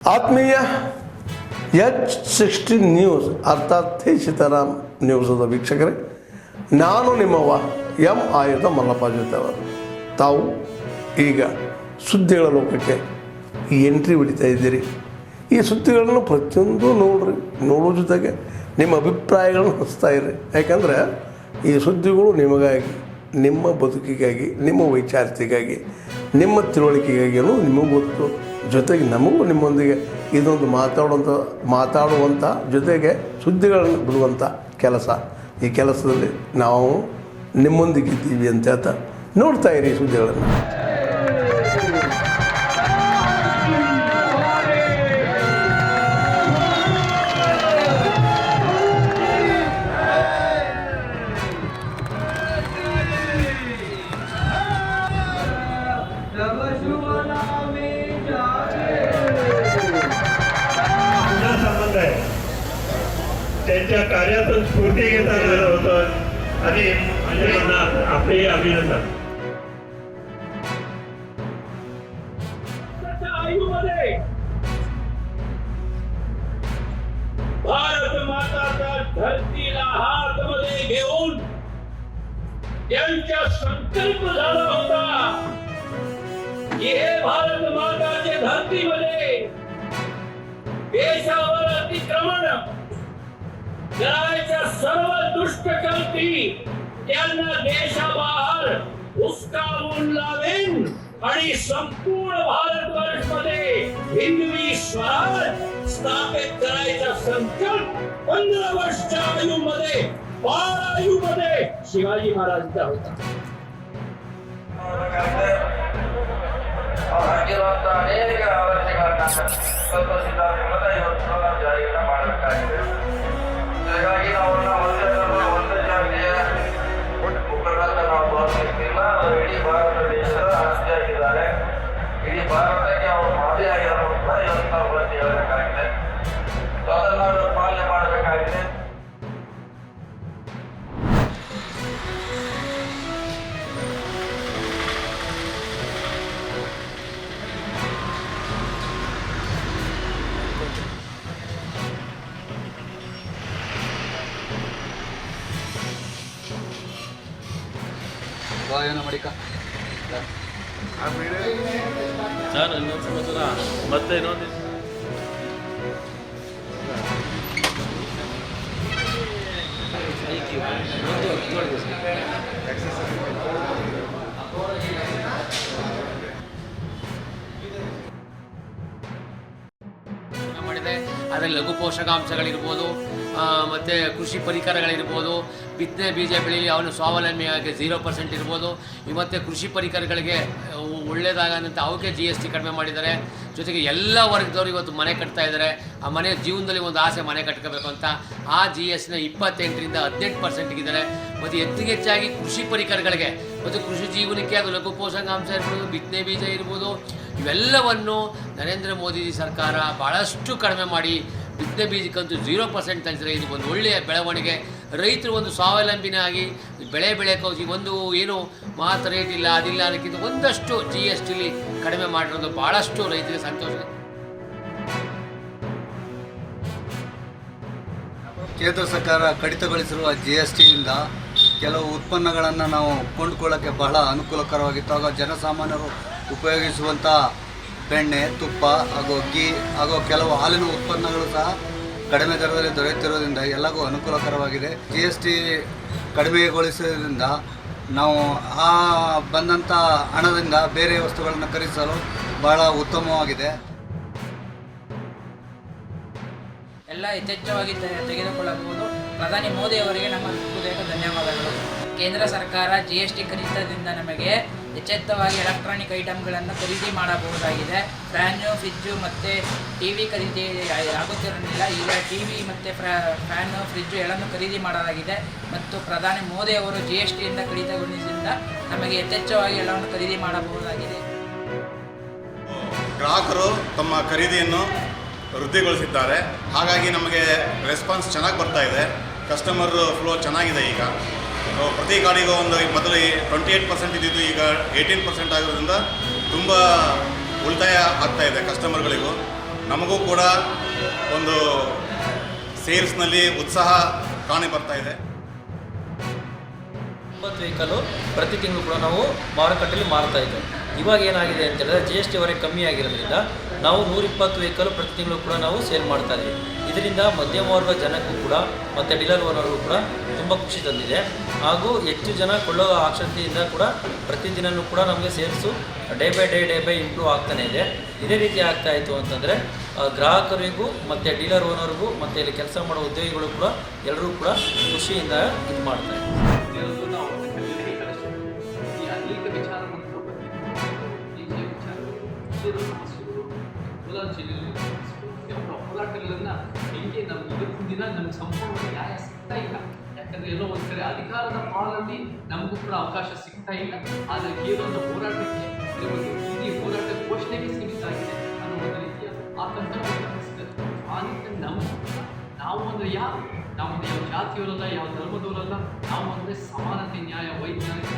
ಆತ್ಮೀಯ H16 news ಅರ್ಥಾತ್ ಸೀತಾರಾಮ್ ನ್ಯೂಸದ ವೀಕ್ಷಕರೇ, ನಾನು ನಿಮ್ಮವ ಎಂ ಆಯುಧ ಮಲ್ಲಪ್ಪ ಜೊತೆವರು. ತಾವು ಈಗ ಸುದ್ದಿಗಳ ಲೋಕಕ್ಕೆ ಎಂಟ್ರಿ ಹೊಡಿತಾ ಇದ್ದೀರಿ. ಈ ಸುದ್ದಿಗಳನ್ನು ಪ್ರತಿಯೊಂದು ನೋಡೋ ಜೊತೆಗೆ ನಿಮ್ಮ ಅಭಿಪ್ರಾಯಗಳನ್ನು ಹಂಚ್ತಾ ಇರಿ. ಯಾಕಂದರೆ ಈ ಸುದ್ದಿಗಳು ನಿಮಗಾಗಿ, ನಿಮ್ಮ ಬದುಕಿಗಾಗಿ, ನಿಮ್ಮ ವೈಚಾರಿಕೆಗಾಗಿ, ನಿಮ್ಮ ತಿಳುವಳಿಕೆಗಾಗಿಯೂ ನಿಮಗೂ ಗೊತ್ತು. ಜೊತೆಗೆ ನಮಗೂ ನಿಮ್ಮೊಂದಿಗೆ ಇದೊಂದು ಮಾತಾಡುವಂಥ ಜೊತೆಗೆ ಸುದ್ದಿಗಳನ್ನು ಬಿಡುವಂಥ ಕೆಲಸ. ಈ ಕೆಲಸದಲ್ಲಿ ನಾವು ನಿಮ್ಮೊಂದಿಗಿದ್ದೀವಿ ಅಂತ ಹೇಳ್ತಾ ನೋಡ್ತಾ ಇರಿ ಸುದ್ದಿಗಳನ್ನು. त्यांच्या कार्यातून स्फूर्ती घेता आलेलं होतं आणि त्यांना आपले अभिनंदन. आयुमध्ये भारत माताच्या धरतीला हातमध्ये घेऊन त्यांचा संकल्प झाला होता की हे भारत माताच्या धरतीमध्ये देशावर अतिक्रमण करायच्या सर्व दुष्ट शक्ती त्यांना देशाबाहेर हुसकावून लावेन आणि संपूर्ण भारतवर्षमध्ये हिंदवी स्वराज स्थापित करायचा संकल्प 15 वर्षाच्या आयुमध्ये, बाळ आयुमध्ये शिवाजी महाराजांचा होता. ಅನೇಕ ಅವಶ್ಯಕತೆ ಸ್ವಲ್ಪ ಸಿದ್ಧಾಂತಗಳನ್ನ ಇವತ್ತು ನಾವು ಜಾರಿಯನ್ನು ಮಾಡಬೇಕಾಗಿದೆ. ಹಾಗಾಗಿ ನಾವು ಒಂದು ಜಾತಿಯ ಮುಖಂಡರನ್ನ ನಾವು ಗೌರವಿಸ್ತಿಲ್ಲ. ಅವರು ಇಡೀ ಭಾರತ ದೇಶದ ಆಸ್ತಿ ಆಗಿದ್ದಾರೆ. ಇಡೀ ಭಾರತಕ್ಕೆ ಅವರು ಮಾದರಿ ಆಗಿರೋಂಥ ಇವತ್ತು ನಾವು ಬಂದು ಹೇಳಬೇಕಾಗಿದೆ. ಅದನ್ನು ನಾವು ಪಾಲನೆ ಮಾಡಬೇಕಾಗಿದೆ. ಸರ್ ಇನ್ನೊಂದು ಸಮಾಚಾರ ಮತ್ತೆ ಇನ್ನೊಂದು ಮಾಡಿದೆ. ಅದರಲ್ಲಿ ಲಘು ಪೋಷಕಾಂಶಗಳಿರ್ಬೋದು, ಮತ್ತು ಕೃಷಿ ಪರಿಕರಗಳಿರ್ಬೋದು, ಬಿತ್ತನೆ ಬೀಜ ಬೆಳೆಯಲಿ ಅವನು ಸ್ವಾವಲಂಬಿಯಾಗಿ 0% ಇರ್ಬೋದು. ಮತ್ತು ಕೃಷಿ ಪರಿಕರಗಳಿಗೆ ಒಳ್ಳೆಯದಾಗಂತ ಅವಕ್ಕೆ GST ಕಡಿಮೆ ಮಾಡಿದ್ದಾರೆ. ಜೊತೆಗೆ ಎಲ್ಲ ವರ್ಗದವರು ಇವತ್ತು ಮನೆ ಕಟ್ತಾ ಇದ್ದಾರೆ. ಆ ಮನೆ ಜೀವನದಲ್ಲಿ ಒಂದು ಆಸೆ ಮನೆ ಕಟ್ಕೋಬೇಕು ಅಂತ ಆ GSTನ 28ರಿಂದ 18%ಗಿದ್ದಾರೆ. ಮತ್ತು ಹೆಚ್ಚಾಗಿ ಕೃಷಿ ಪರಿಕರಗಳಿಗೆ ಮತ್ತು ಕೃಷಿ ಜೀವನಕ್ಕೆ ಅದು ಲಘು ಪೋಷಕಾಂಶ ಇರ್ಬೋದು, ಬಿತ್ತನೆ ಬೀಜ ಇರ್ಬೋದು, ಇವೆಲ್ಲವನ್ನು ನರೇಂದ್ರ ಮೋದಿ ಸರ್ಕಾರ ಭಾಳಷ್ಟು ಕಡಿಮೆ ಮಾಡಿ ಬಿತ್ತನೆ ಬೀಜಕ್ಕಂತೂ 0% ತಂದಿದ್ದಾರೆ. ಇದು ಒಂದು ಒಳ್ಳೆಯ ಬೆಳವಣಿಗೆ. ರೈತರು ಒಂದು ಸ್ವಾವಲಂಬಿನಾಗಿ ಬೆಳೆ ಬೆಳೆಯೋಕೆ ಒಂದು ಏನು ಮಾತು ರೇಟ್ ಇಲ್ಲ ಅದಿಲ್ಲ ಅನ್ನೋಕ್ಕಿಂತ ಒಂದಷ್ಟು GSTಲಿ ಕಡಿಮೆ ಮಾಡಿರೋದು ಭಾಳಷ್ಟು ರೈತರಿಗೆ ಸಂತೋಷ. ಕೇಂದ್ರ ಸರ್ಕಾರ ಕಡಿತಗೊಳಿಸಿರುವ GSTಯಿಂದ ಕೆಲವು ಉತ್ಪನ್ನಗಳನ್ನು ನಾವು ಕೊಂಡುಕೊಳ್ಳೋಕ್ಕೆ ಬಹಳ ಅನುಕೂಲಕರವಾಗಿತ್ತು. ಆಗ ಜನಸಾಮಾನ್ಯರು ಉಪಯೋಗಿಸುವಂಥ ಬೆಣ್ಣೆ, ತುಪ್ಪ ಹಾಗೂ ಗೀ ಹಾಗೂ ಕೆಲವು ಹಾಲಿನ ಉತ್ಪನ್ನಗಳು ಸಹ ಕಡಿಮೆ ದರದಲ್ಲಿ ದೊರೆಯುತ್ತಿರೋದ್ರಿಂದ ಎಲ್ಲರಿಗೂ ಅನುಕೂಲಕರವಾಗಿದೆ. GST ಕಡಿಮೆಗೊಳಿಸೋದ್ರಿಂದ ನಾವು ಆ ಬಂದಂಥ ಹಣದಿಂದ ಬೇರೆ ವಸ್ತುಗಳನ್ನು ಖರೀದಿಸಲು ಬಹಳ ಉತ್ತಮವಾಗಿದೆ. ಎಲ್ಲ ಯಥೇಚ್ಛವಾಗಿ ತೆಗೆದುಕೊಳ್ಳಬಹುದು. ಪ್ರಧಾನಿ ಮೋದಿ ಅವರಿಗೆ ನಮ್ಮ ಹೃದಯದ ಧನ್ಯವಾದಗಳು. ಕೇಂದ್ರ ಸರ್ಕಾರ GST ಕಡಿತದಿಂದ ನಮಗೆ ಎಚ್ಚೆತ್ತವಾಗಿ ಎಲೆಕ್ಟ್ರಾನಿಕ್ ಐಟಮ್ಗಳನ್ನು ಖರೀದಿ ಮಾಡಬಹುದಾಗಿದೆ. ಫ್ಯಾನು, ಫ್ರಿಜ್ಜು ಮತ್ತು TV ಖರೀದಿ ಆಗುತ್ತಿರಲಿಲ್ಲ. ಈಗ TV ಮತ್ತು ಫ್ಯಾನು, ಫ್ರಿಜ್ಜು ಎಲ್ಲನೂ ಖರೀದಿ ಮಾಡಲಾಗಿದೆ. ಮತ್ತು ಪ್ರಧಾನಿ ಮೋದಿ ಅವರು GSTಯಿಂದ ಕಡಿತಗೊಳಿಸಿದ್ದರಿಂದ ನಮಗೆ ಯಥೇಚ್ಛವಾಗಿ ಎಲ್ಲವನ್ನು ಖರೀದಿ ಮಾಡಬಹುದಾಗಿದೆ. ಗ್ರಾಹಕರು ತಮ್ಮ ಖರೀದಿಯನ್ನು ವೃದ್ಧಿಗೊಳಿಸಿದ್ದಾರೆ. ಹಾಗಾಗಿ ನಮಗೆ ರೆಸ್ಪಾನ್ಸ್ ಚೆನ್ನಾಗಿ ಬರ್ತಾ ಇದೆ. ಕಸ್ಟಮರ್ ಫ್ಲೋ ಚೆನ್ನಾಗಿದೆ. ಈಗ ಪ್ರತಿ ಗಾಡಿಗೂ ಒಂದು ಮೊದಲು 28% ಇದ್ದಿದ್ದು ಈಗ 18% ಆಗಿರೋದ್ರಿಂದ ತುಂಬ ಉಳಿತಾಯ ಆಗ್ತಾ ಇದೆ ಕಸ್ಟಮರ್ಗಳಿಗೂ. ನಮಗೂ ಕೂಡ ಒಂದು ಸೇಲ್ಸ್ನಲ್ಲಿ ಉತ್ಸಾಹ ಕಾಣಿ ಬರ್ತಾ ಇದೆ. 90 ವೆಹಿಕಲು ಪ್ರತಿ ತಿಂಗಳು ಕೂಡ ನಾವು ಮಾರುಕಟ್ಟೆಯಲ್ಲಿ ಮಾರ್ತಾ ಇದ್ದೇವೆ. ಇವಾಗ ಏನಾಗಿದೆ ಅಂತ ಹೇಳಿದ್ರೆ GST ಹೊರೆ ಕಮ್ಮಿ ಆಗಿರೋದ್ರಿಂದ ನಾವು 120 ವೆಹಿಕಲ್ ಪ್ರತಿ ತಿಂಗಳು ಕೂಡ ನಾವು ಸೇಲ್ ಮಾಡ್ತಾ ಇದ್ದೀವಿ. ಇದರಿಂದ ಮಧ್ಯಮ ವರ್ಗ ಜನಕ್ಕೂ ಕೂಡ ಮತ್ತು ಡೀಲರ್ ಓನರ್ಗೂ ಕೂಡ ತುಂಬ ಖುಷಿ ತಂದಿದೆ. ಹಾಗೂ ಹೆಚ್ಚು ಜನ ಕೊಳ್ಳೋ ಆಸಕ್ತಿಯಿಂದ ಕೂಡ ಪ್ರತಿದಿನವೂ ಕೂಡ ನಮಗೆ ಸೇಲ್ಸು ಡೇ ಬೈ ಇಂಪ್ರೂವ್ ಆಗ್ತಾನೆ ಇದೆ. ಇದೇ ರೀತಿ ಆಗ್ತಾಯಿತ್ತು ಅಂತಂದರೆ ಗ್ರಾಹಕರಿಗೂ ಮತ್ತು ಡೀಲರ್ ಓನರ್ಗೂ ಮತ್ತು ಇಲ್ಲಿ ಕೆಲಸ ಮಾಡೋ ಉದ್ಯೋಗಿಗಳು ಕೂಡ ಎಲ್ಲರೂ ಕೂಡ ಖುಷಿಯಿಂದ ಇದು ಮಾಡ್ತಾರೆ. ಅನೇಕ ವಿಚಾರವನ್ನು ಕೋಲಾರ ಜಿಲ್ಲೆಯಲ್ಲಿ ಹೋರಾಟಗಳನ್ನು ಹೆಂಗೆ ನಮ್ಗೆ ಇವತ್ತಿನ ದಿನ ನಮ್ಗೆ ಸಂಪೂರ್ಣ ನ್ಯಾಯ ಸಿಗ್ತಾ ಇಲ್ಲ. ಯಾಕಂದರೆ ಎಲ್ಲೋ ಒಂದು ಕಡೆ ಅಧಿಕಾರದ ಪಾಲಲ್ಲಿ ನಮಗೂ ಕೂಡ ಅವಕಾಶ ಸಿಗ್ತಾ ಇಲ್ಲ. ಆದರೆ ಕೇವಲ ಹೋರಾಟಕ್ಕೆ ಈ ಹೋರಾಟ ಘೋಷಣೆಗೆ ಸೀಮಿತ ಆಗಿದೆ ಅನ್ನೋ ಒಂದು ರೀತಿಯ ಆತಂಕ ಅನಿಸ್ತದೆ. ಆ ನಿಟ್ಟಿನಲ್ಲಿ ನಾವು ಅಂದರೆ ಯಾರು? ನಾವು ಯಾವ ಜಾತಿಯವರಲ್ಲ, ಯಾವ ಧರ್ಮದವರಲ್ಲ. ನಾವು ಅಂದರೆ ಸಮಾನತೆ, ನ್ಯಾಯ, ವೈಜ್ಞಾನಿಕ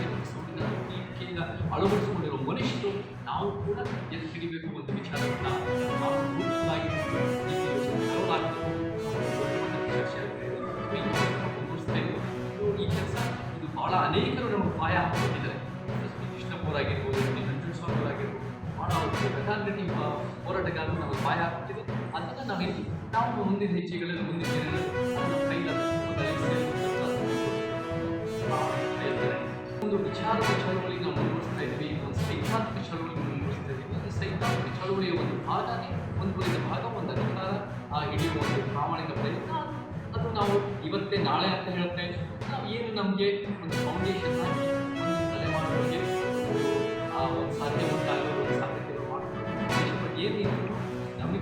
ನಂಬಿಕೆಯಿಂದ ಅಳವಡಿಸಿಕೊಂಡಿರುವ ಮನುಷ್ಯರು. ನಾವು ಕೂಡ ಎಲ್ಲಿ ಹಿಡಿಬೇಕು ಒಂದು ವಿಚಾರವನ್ನು ನಾವು ಈ ಕೆಲಸ ಇದು ಭಾಳ ಅನೇಕರು ನಮಗೆ ಸಹಾಯ ಹಾಕೊಂಡಿದ್ದಾರೆ. ಕೃಷ್ಣಪ್ಪವರಾಗಿರ್ಬೋದು, ನಂಜುಂಡಸ್ವಾಮಿ ಅವರಾಗಿರ್ಬೋದು, ಭಾಳ ಘಟಾನ್ಗಟ್ಟಿ ಹೋರಾಟಗಾರರು ನಮಗೆ ಸಹಾಯ ಹಾಕಿದೆ. ಅದನ್ನು ನಾವಿಲ್ಲಿ ನಾವು ಮುಂದಿನ ಹೆಜ್ಜೆಗಳಲ್ಲಿ ಮುಂದಿನ ದಿನಗಳಲ್ಲಿ ಒಂದು ವಿಚಾರದ ಚಳವಳಿ ನಾವು ಮುಂದುವರಿಸ್ತಾ ಇದ್ದೀವಿ. ಒಂದು ಸೈದ್ಧಾಂತಿಕ ಚಳವಳಿ ಮುಂದುವರಿಸ್ತಾ ಇದ್ದೀವಿ. ಈ ಸೈದ್ಧಾಂತಿಕ ಚಳವಳಿಯ ಒಂದು ಭಾಗನೇ ಮುಂದುವರಿದ ಭಾಗ ಒಂದು ಅಧಿಕಾರ ಹಿಡಿಯುವ ಒಂದು ಪ್ರಾಮಾಣಿಕ ಪ್ರಯತ್ನ. ಅದು ನಾವು ಇವತ್ತೇ ನಾಳೆ ಅಂತ ಹೇಳ್ತಾ ಇದ್ದೀವಿ. ನಾವು ಏನು ನಮಗೆ ಒಂದು ಫೌಂಡೇಶನ್ ಹಾಕಿ ಒಂದು ತಲೆಮಾರುಗಳಿಗೆ ಒಂದು ಸಾಧ್ಯವಂತಾಗೋ ಒಂದು ಸಾಧ್ಯತೆಗಳು ಮಾಡಬೇಕು. ಏನಿದ್ರು ನಮಗೆ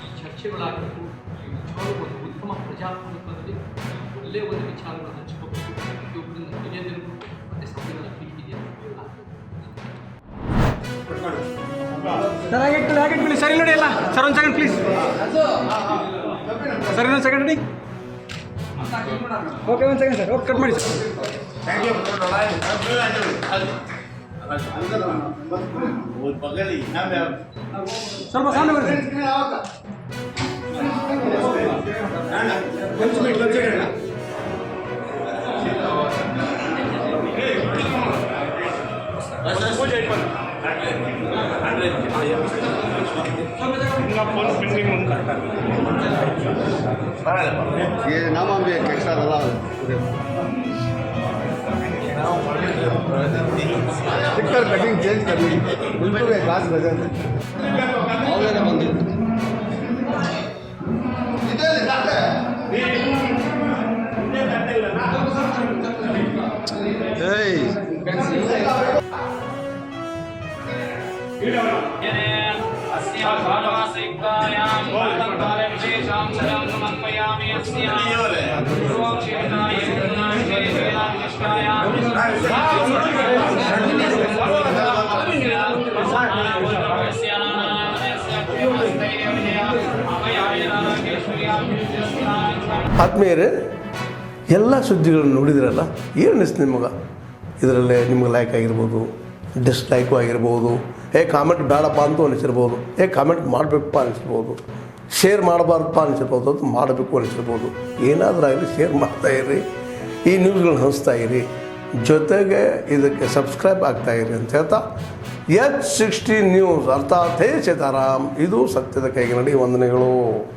ಈ ಚರ್ಚೆಗಳಾಗಬೇಕು, ಈ ವಿಚಾರ ಒಂದು ಉತ್ತಮ ಪ್ರಜಾಪ್ರಭುತ್ವದಲ್ಲಿ ಒಳ್ಳೆಯ ಒಂದು ವಿಚಾರಗಳನ್ನು ಹಂಚ್ಕೋಬೇಕು, ಪ್ರತಿಯೊಬ್ಬರಿಂದ ತಿಳಿಯದಿರಬೇಕು ಮತ್ತು ಸಂವಿಧಾನ ಪೀಠಿಗೆ ಸರಿ ನೋಡಿ ಅಲ್ಲ ಸರ್, ಒಂದು ಸೆಕೆಂಡ್ ಪ್ಲೀಸ್ ಸರ್, ಇನ್ನೊಂದು ಸೆಕೆಂಡ್ ನೋಡಿ. ಓಕೆ, ಒಂದು ಸೆಕೆಂಡ್ ಸರ್. ಓಕೆ, ಕಟ್ ಮಾಡಿ ಸರ್. ಸ್ವಲ್ಪ ಸೌಂಡ್ ಬರುತ್ತೆ. ये नाम हम भी एक्स्ट्रा डाला स्टिकर कटिंग चेंज करनी बिल्कुल एक खास वजह है ऑलरेडी बंद ಆತ್ಮೀಯರೇ, ಎಲ್ಲ ಸುದ್ದಿಗಳನ್ನು ನೋಡಿದ್ರಲ್ಲ, ಏನು ಅನಿಸ್ತು ನಿಮಗೆ? ಇದರಲ್ಲೇ ನಿಮ್ಗೆ ಲೈಕ್ ಆಗಿರ್ಬೋದು, ಡಿಸ್ಲೈಕು ಆಗಿರ್ಬೋದು, ಕಾಮೆಂಟ್ ಬೇಡಪ್ಪ ಅಂತೂ ಅನಿಸಿರ್ಬೋದು, ಕಾಮೆಂಟ್ ಮಾಡಬೇಕಪ್ಪ ಅನಿಸಿರ್ಬೋದು, ಶೇರ್ ಮಾಡಬಾರ್ದಪ್ಪ ಅನಿಸಿರ್ಬೋದು, ಅದು ಮಾಡಬೇಕು ಅನಿಸಿರ್ಬೋದು. ಏನಾದರೂ ಆಗಲಿ ಶೇರ್ ಮಾಡ್ತಾಯಿರಿ, ಈ ನ್ಯೂಸ್ಗಳನ್ನ ಹಂಚ್ತಾ ಇರಿ, ಜೊತೆಗೆ ಇದಕ್ಕೆ ಸಬ್ಸ್ಕ್ರೈಬ್ ಆಗ್ತಾಯಿರಿ ಅಂತ ಹೇಳ್ತಾ H16 ನ್ಯೂಸ್ ಅರ್ಥಾತ್ ಹೇ ಸೀತಾರಾಮ್, ಇದು ಸತ್ಯದ ಕೈಗೆ ನಡಿ. ವಂದನೆಗಳು.